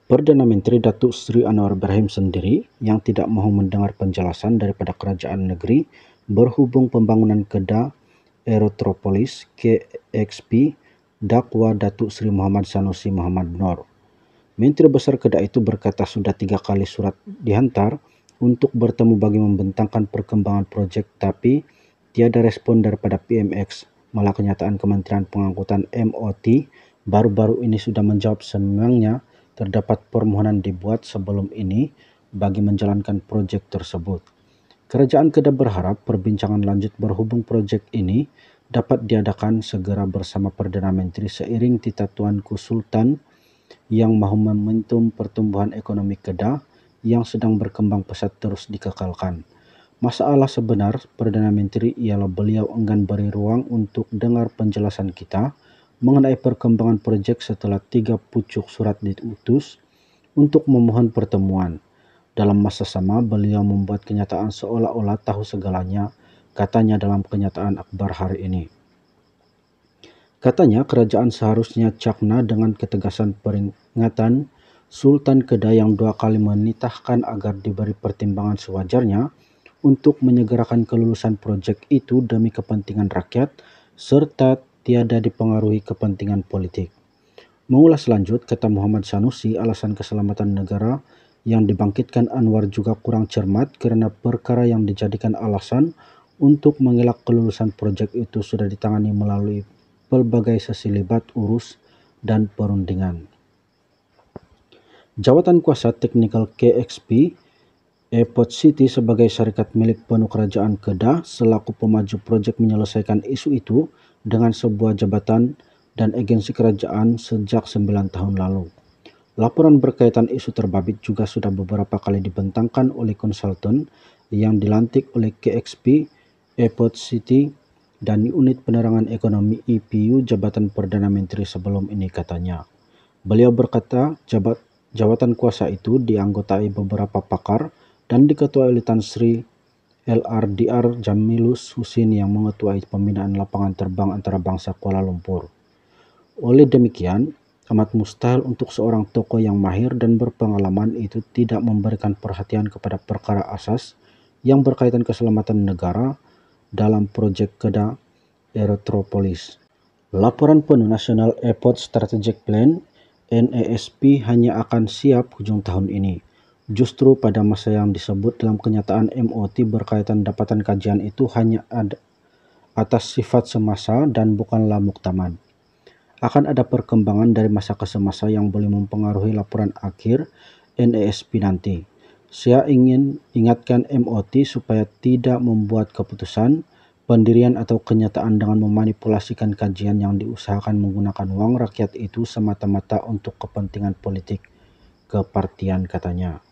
Perdana Menteri Datuk Seri Anwar Ibrahim sendiri yang tidak mahu mendengar penjelasan daripada kerajaan negeri berhubung pembangunan Kedah Aerotropolis KXP dakwa Datuk Seri Muhammad Sanusi Muhammad Noor. Menteri Besar Kedah itu berkata sudah 3 kali surat dihantar untuk bertemu bagi membentangkan perkembangan projek tapi tiada respon daripada PMX. Malah kenyataan Kementerian Pengangkutan MOT baru-baru ini sudah menjawab semangnya terdapat permohonan dibuat sebelum ini bagi menjalankan projek tersebut. Kerajaan Kedah berharap perbincangan lanjut berhubung projek ini dapat diadakan segera bersama Perdana Menteri seiring tita Tuanku Sultan yang mahu momentum pertumbuhan ekonomi Kedah yang sedang berkembang pesat terus dikekalkan. Masalah sebenar Perdana Menteri ialah beliau enggan beri ruang untuk dengar penjelasan kita mengenai perkembangan projek setelah 3 pucuk surat diutus untuk memohon pertemuan. Dalam masa sama, beliau membuat kenyataan seolah-olah tahu segalanya, katanya dalam kenyataan akhbar hari ini. Katanya kerajaan seharusnya cakna dengan ketegasan peringatan Sultan Kedah yang 2 kali menitahkan agar diberi pertimbangan sewajarnya untuk menyegerakan kelulusan projek itu demi kepentingan rakyat serta tiada dipengaruhi kepentingan politik. Mengulas lanjut, kata Muhammad Sanusi, alasan keselamatan negara yang dibangkitkan Anwar juga kurang cermat kerana perkara yang dijadikan alasan untuk mengelak kelulusan projek itu sudah ditangani melalui pelbagai sesilibat urus dan perundingan. Jawatan kuasa teknikal KXP Airport City sebagai syarikat milik penuh Kerajaan Kedah selaku pemaju projek menyelesaikan isu itu dengan sebuah jabatan dan agensi kerajaan sejak 9 tahun lalu. Laporan berkaitan isu terbabit juga sudah beberapa kali dibentangkan oleh konsultan yang dilantik oleh KXP Airport City dan Unit Penerangan Ekonomi EPU Jabatan Perdana Menteri sebelum ini, katanya. Beliau berkata jawatan kuasa itu dianggotai beberapa pakar dan diketuai oleh Tan Sri LRDR Jamilus Husin yang mengetuai pembinaan lapangan terbang antarabangsa Kuala Lumpur. Oleh demikian, amat mustahil untuk seorang tokoh yang mahir dan berpengalaman itu tidak memberikan perhatian kepada perkara asas yang berkaitan keselamatan negara dalam projek Kedah Aerotropolis. Laporan penuh National Airport Strategic Plan NASP hanya akan siap hujung tahun ini. Justru pada masa yang disebut dalam kenyataan MOT berkaitan dapatan kajian itu hanya atas sifat semasa dan bukanlah muktamad. Akan ada perkembangan dari masa ke semasa yang boleh mempengaruhi laporan akhir NASP nanti. Saya ingin ingatkan MOT supaya tidak membuat keputusan, pendirian atau kenyataan dengan memanipulasikan kajian yang diusahakan menggunakan wang rakyat itu semata-mata untuk kepentingan politik kepartian, katanya.